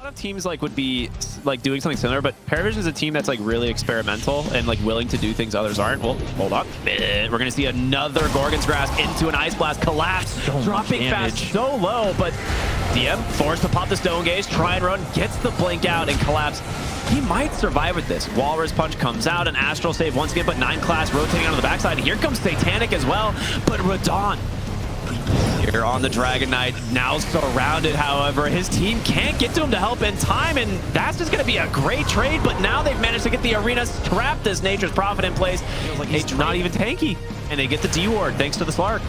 of teams like would be like doing something similar, but Parivision is a team that's like really experimental and like willing to do things others aren't. Well, hold on. We're gonna see another Gorgon's Grasp into an Ice Blast collapse, dropping fast so low, but DM forced to pop the Stone Gauge, try and run, gets the blink out and collapse. He might survive with this. Walrus Punch comes out, an Astral Save once again, but 9 class rotating on the backside. Here comes Satanic as well, but Radon here on the Dragon Knight, now surrounded, however. His team can't get to him to help in time, and that's just going to be a great trade, but now they've managed to get the arena trapped as Nature's Prophet in place. Feels like he's not even tanky, and they get the D-Ward thanks to the Slark.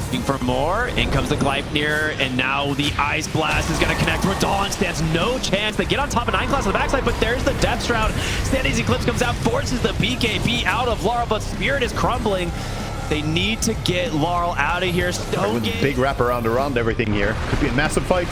Looking for more, in comes the Gleipnir, and now the Ice Blast is going to connect. Radon stands no chance. They get on top of 9 class on the backside, but there's the Death Shroud. Standing Eclipse comes out, forces the BKB out of Laurel, but Spirit is crumbling. They need to get Laurel out of here. Stone big wraparound around everything here. Could be a massive fight.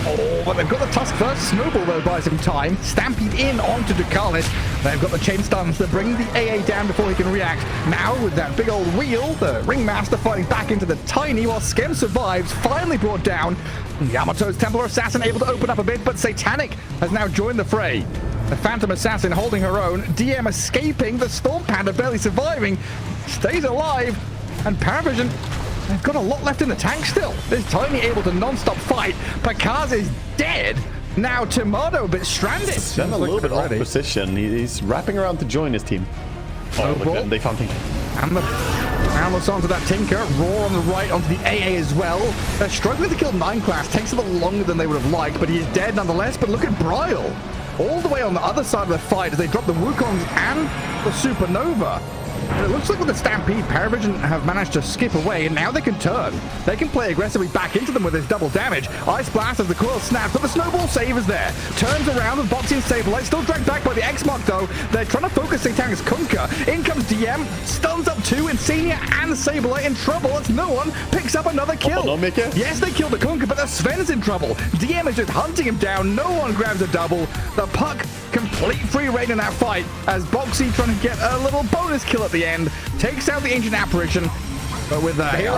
Oh, but they've got the Tusk first. Snowball, though, buys some time. Stampede in onto Decuple. They've got the chain stuns to bring the AA down before he can react. Now, with that big old wheel, the Ringmaster fighting back into the tiny while Skem survives, finally brought down. Yamato's Templar Assassin able to open up a bit, but Satanic has now joined the fray. The Phantom Assassin holding her own. DM escaping. The Storm Panda barely surviving. Stays alive. And Parivision, they've got a lot left in the tank still. This Tiny able to non-stop fight. Pakaz is dead. Now Tomato a bit stranded. Then a little bit off position. He's wrapping around to join his team. Oh, look at them. They found him. And the Roundless onto that Tinker. Roar on the right onto the AA as well. They're struggling to kill 9 class. Takes a little longer than they would have liked, but he is dead nonetheless. But look at Bryle. All the way on the other side of the fight as they drop the Wukongs and the Supernova. And it looks like with the Stampede, Parivision have managed to skip away, and now they can turn. They can play aggressively back into them with this double damage. Ice Blast as the coil snaps, but the Snowball save is there. Turns around with Boxy and Sableye, still dragged back by the X-Mark though. They're trying to focus Satanic's Kunkka. In comes DM, stuns up 2, Insania and Sableye in trouble as no one picks up another kill. Oh, no, yes, they killed the Kunkka, but the Sven's in trouble. DM is just hunting him down, no one grabs a double. The Puck, complete free reign in that fight as Boxy trying to get a little bonus kill at the end. Takes out the Ancient Apparition, but with the hero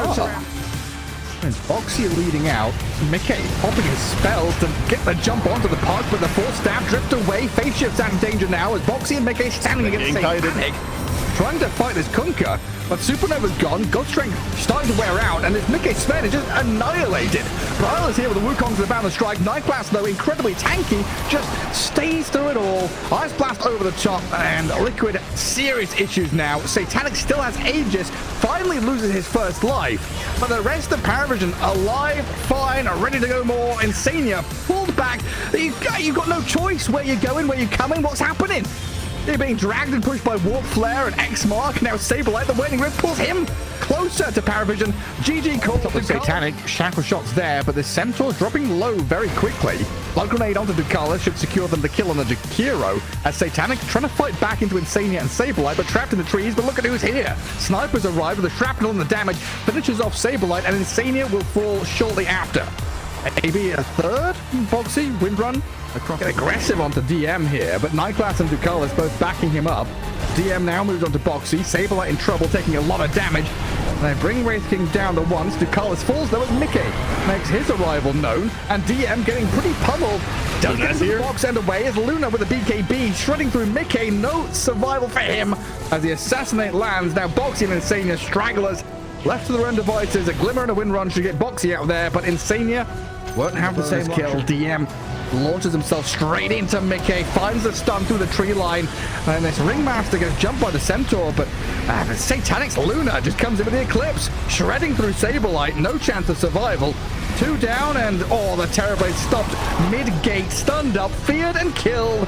and Boxy leading out, Mickey popping his spells to get the jump onto the Puck, but the force stab drift away. Face shifts out of danger now as Boxy and Mickey standing against Satanic, trying to fight this Kunkka, but Supernova's gone. God Strength starting to wear out, and this Mickey Sven is just annihilated. Bryle is here with the Wukongs and the Bound to Strike. 9 class, though, incredibly tanky, just stays through it all. Ice Blast over the top, and Liquid, serious issues now. Satanic still has Aegis, finally loses his first life, but the rest of Parivision alive, fine, ready to go more. Insania pulled back. You've got no choice where you're going, where you're coming, what's happening. They're being dragged and pushed by Warp Flare and X-Mark. Now Sableye, the Waning Rift, pulls him closer to Parivision. GG called up with Satanic. Shackle shots there, but the Centaur's dropping low very quickly. Blood Grenade onto Decuple should secure them the kill on the Jakiro, as Satanic trying to fight back into Insania and Sableye, but trapped in the trees. But look at who's here. Snipers arrive with the shrapnel and the damage, finishes off Sableye, and Insania will fall shortly after. Maybe a third Boxy Windrun. Get aggressive onto DM here, but 9 class and Decuple is both backing him up. DM now moves on to Boxy. Sableye in trouble, taking a lot of damage. They bring Wraith King down to once. Decuple falls though as Mickey makes his arrival known, and DM getting pretty pummeled. Does get to the box end away as Luna with the BKB shredding through Mickey. No survival for him as the Assassinate lands. Now Boxy and Insania stragglers left to their own devices. A Glimmer and a Windrun should get Boxy out there, but Insania won't have the same kill. DM launches himself straight into Mickey, finds the stun through the tree line, and this Ringmaster gets jumped by the Centaur, but the Satanic's Luna just comes in with the Eclipse, shredding through Sableye, no chance of survival. 2 down, and the Terrorblade stopped mid-gate, stunned up, feared and killed.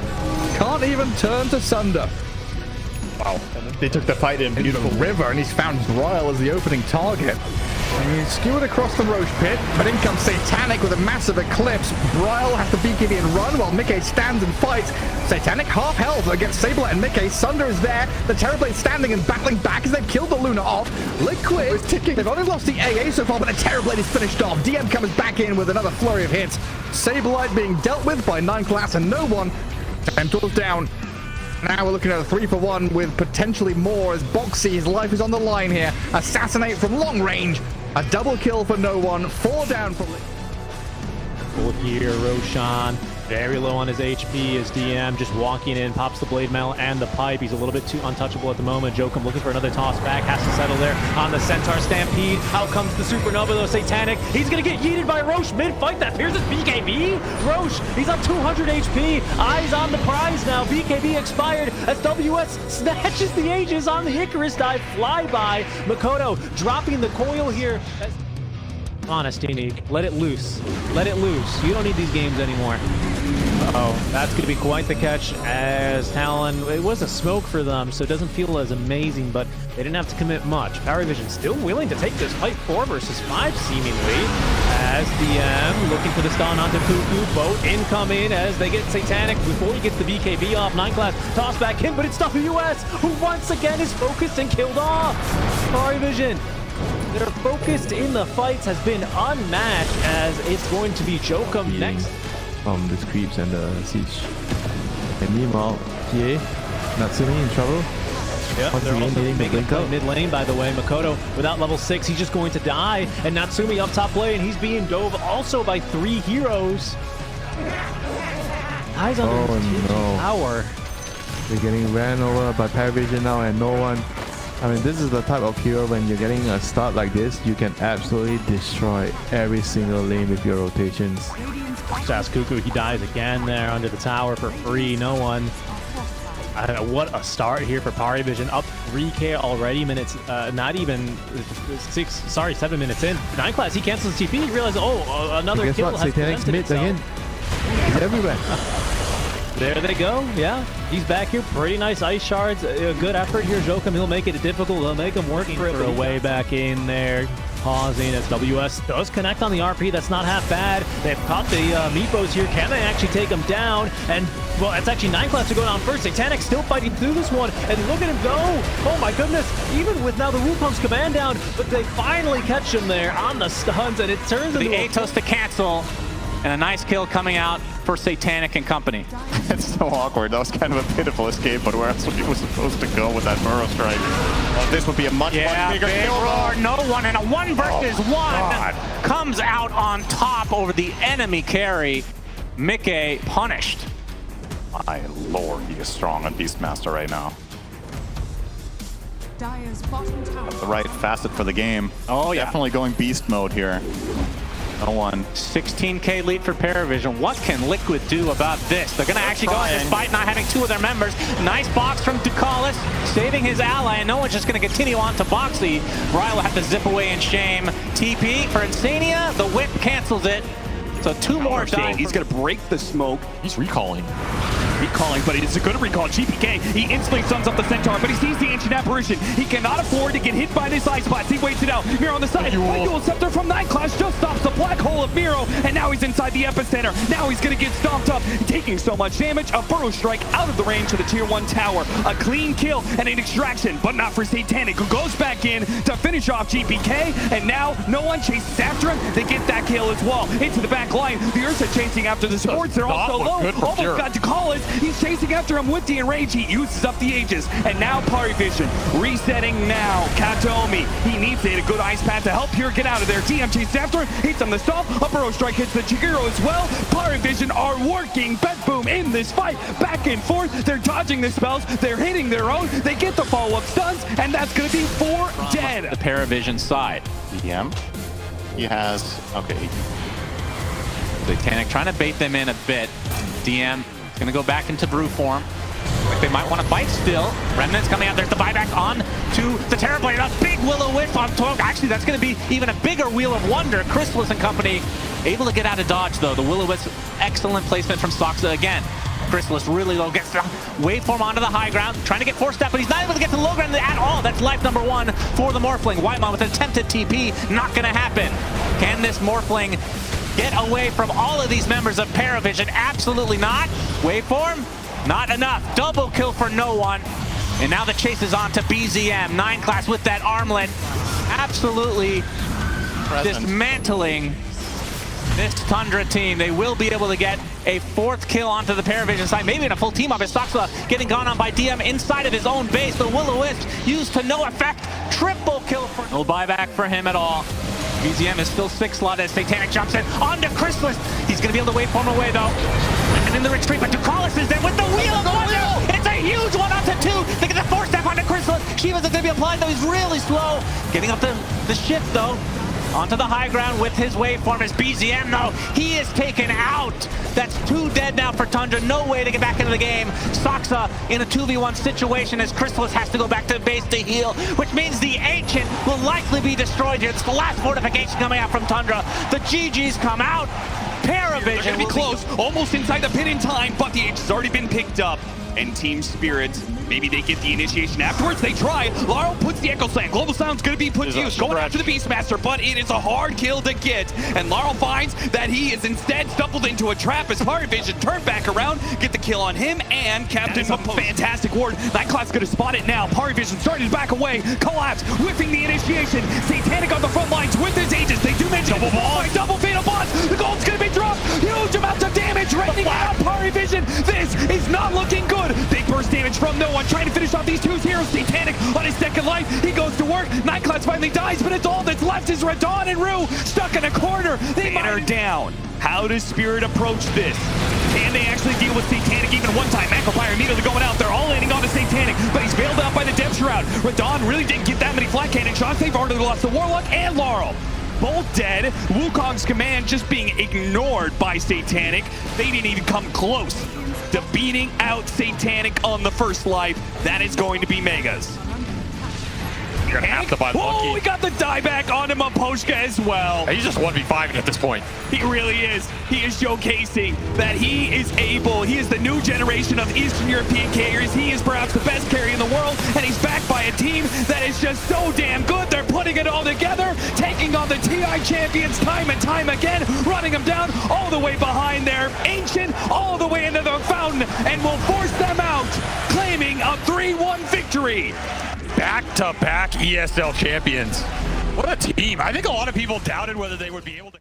Can't even turn to Sunder. Wow. They took the fight in beautiful river, and he's found Bryle as the opening target. And he's skewered across the Roche pit, but in comes Satanic with a massive Eclipse. Bryle has to BKB and run while Mickey stands and fights. Satanic half health against Sableye and Mickey. Sunder is there. The Terrorblade standing and battling back as they've killed the Luna off. Liquid is ticking. They've only lost the AA so far, but the Terrorblade is finished off. DM comes back in with another flurry of hits. Sableye being dealt with by 9 class and no one. Centaur's down. Now we're looking at a 3-for-1 with potentially more as Boxy, his life is on the line here. Assassinate from long range. A double kill for no one. 4 down for here, Roshan. Very low on his HP as DM just walking in, pops the blade mail and the pipe. He's a little bit too untouchable at the moment. Jokum looking for another toss back, has to settle there on the Centaur Stampede. Out comes the Supernova though, Satanic. He's gonna get yeeted by Roche mid-fight. That pierces BKB. Roche, he's on 200 HP. Eyes on the prize now. BKB expired as WS snatches the Aegis on the Icarus dive flyby. Makoto dropping the coil here. Honest, Unique. Let it loose. Let it loose. You don't need these games anymore. Uh-oh. That's going to be quite the catch as Talon. It was a smoke for them, so it doesn't feel as amazing, but they didn't have to commit much. Parivision still willing to take this fight 4 versus 5, seemingly, as DM looking for the stun onto Cuckoo. Boat incoming as they get Satanic before he gets the BKB off. 9 class toss back in, but it's WS who once again is focused and killed off. Parivision. Their focus in the fights has been unmatched as it's going to be Jokum next. The creeps and the siege. And meanwhile, PA, Natsumi in trouble. Yeah, they're also making a play mid lane, by the way. Makoto without level 6, he's just going to die. And Natsumi up top lane, and he's being dove also by 3 heroes. Eyes on the tower. They're getting ran over by Parivision now, and no one. I mean, this is the type of hero when you're getting a start like this, you can absolutely destroy every single lane with your rotations. Cuckoo, he dies again there under the tower for free. No one. I don't know, what a start here for Parivision. Up 3k already, minutes, not even 7 minutes in. 9 class, he cancels the TP, he realizes, oh, another guess kill what? has Satanic's presented mid itself. again. He's everywhere. There they go. Yeah, he's back here. Pretty nice ice shards. Good effort here. Jokum, he'll make it difficult. He'll make him work for a way back in there. Pausing as WS does connect on the RP. That's not half bad. They've caught the Meepos here. Can they actually take him down? And, well, it's actually 9 class to go down first. Satanic still fighting through this one. And look at him go. Oh, my goodness. Even with now the Wukong's command down, but they finally catch him there on the stuns. And it turns into the Atos to cancel. And a nice kill coming out for Satanic and company. It's so awkward. That was kind of a pitiful escape, but where else was he supposed to go with that burrow strike? Oh, this would be a much bigger kill. Roar. No one in a 1 versus 1 comes out on top over the enemy carry. Mickey punished. My lord, he is strong on Beastmaster right now. The right facet for the game. Oh yeah. Definitely going beast mode here. No one. 16k lead for Parivision. What can Liquid do about this? They're going to actually go in despite not having 2 of their members. Nice box from Decuple, saving his ally, and no one's just going to continue on to Boxy. Ryle will have to zip away in shame. TP for Insania. The whip cancels it. So 2 more die. He's going to break the smoke. He's recalling, but it's a good recall. GPK, he instantly sums up the Centaur, but he sees the Ancient Apparition. He cannot afford to get hit by this Ice Blast. He waits it out. Miro on the side. Dual Scepter from 9 class just stops the black hole of Miro, and now he's inside the epicenter. Now he's going to get stomped up, taking so much damage. A Burrow Strike out of the range of the Tier 1 tower. A clean kill and an extraction, but not for Satanic, who goes back in to finish off GPK, and now no one chases after him. They get that kill as well. Into the back line. The Ursa chasing after the supports. They're also low. Almost got Decuple. He's chasing after him with the enrage. He uses up the Aegis, and now Parivision resetting now. Katomi, he needs to hit a good ice pad to help here get out of there. TM chases after him, hits on the stop. A Burrow Strike hits the Chiguro as well. Parivision are working Bet Boom in this fight, back and forth. They're dodging the spells, they're hitting their own. They get the follow-up stuns, and that's going to be 4 dead. The Parivision side. DM. He has, okay. Satanic trying to bait them in a bit. DM going to go back into brew form. They might want to fight still. Remnants coming out. There's the buyback on to the Terrorblade. A big Will-O-Wisp on Torque. Actually, that's going to be even a bigger Wheel of Wonder. Chrysalis and company able to get out of dodge, though. The Will-O-Wisp, excellent placement from Soxa again. Chrysalis really low, gets the waveform onto the high ground, trying to get 4-step, but he's not able to get to the low ground at all. That's life number 1 for the Morphling. Whitemon with an attempted TP, not going to happen. Can this Morphling get away from all of these members of Parivision? Absolutely not. Waveform, not enough. Double kill for no one. And now the chase is on to BZM. 9 class with that armlet. Absolutely dismantling this Tundra team. They will be able to get a 4th kill onto the Parivision side, maybe in a full team up. As Soxa getting gone on by DM inside of his own base. The Will-O-Wisp used to no effect. Triple kill for no buyback for him at all. BZM is still 6 slot as Satanic jumps in onto Chrysalis. He's going to be able to waveform away though. And in the retreat, but Niklas is there with the wheel of wonder. It's a huge one onto 2. They get the 4-step onto Crystal. Shiva's going to be applied, though. He's really slow. Getting up the shift, though. Onto the high ground with his waveform is BZM, though. He is taken out. That's 2 dead now for Tundra. No way to get back into the game. Saksa in a 2v1 situation as Crystallis has to go back to the base to heal, which means the Ancient will likely be destroyed here. It's the last fortification coming out from Tundra. The GGs come out. Parivision They're gonna be close, almost inside the pit in time, but the H has already been picked up. And Team Spirit, maybe they get the initiation afterwards. They try. Laro puts the Echo Slam. Global Sound's going to be put to use. Going after the Beastmaster, but it is a hard kill to get. And Laro finds that he is instead stumbled into a trap as Parivision turned back around, get the kill on him, and Captain a fantastic ward. Nightclap's going to spot it now. Parivision starting to back away. Collapse, whipping the initiation. Satanic on the front lines with his Aegis. They do mention double fatal bots. The gold's going to be dropped. Huge amounts of damage raining out Parivision. This is not looking good. Big burst damage from no one, trying to finish off these 2 heroes. Satanic on his second life, he goes to work. Nightclap's finally dies, but it's all that's left is Radon and Rue stuck in a corner. They are down. How does Spirit approach this? Can they actually deal with Satanic even one time? Amplifier immediately going out. They're all landing on the Satanic, but he's bailed out by the Depth Shroud. Radon really didn't get that many flat cannon shots. They've already lost the Warlock and Laurel. Both dead. Wukong's command just being ignored by Satanic. They didn't even come close to beating out Satanic on the first life. That is going to be Megas. You're gonna have to buy lucky. Oh, we got the dieback onto Maposhka as well. He's just 1v5 at this point. He really is. He is showcasing that he is able. He is the new generation of Eastern European carriers. He is perhaps the best carrier in the world, and he's backed by a team that is just so damn good. They're putting it all together, taking on the TI champions time and time again, running them down all the way behind their Ancient, all the way into the fountain, and will force them out, claiming a 3-1 victory. Back-to-back ESL champions. What a team. I think a lot of people doubted whether they would be able to...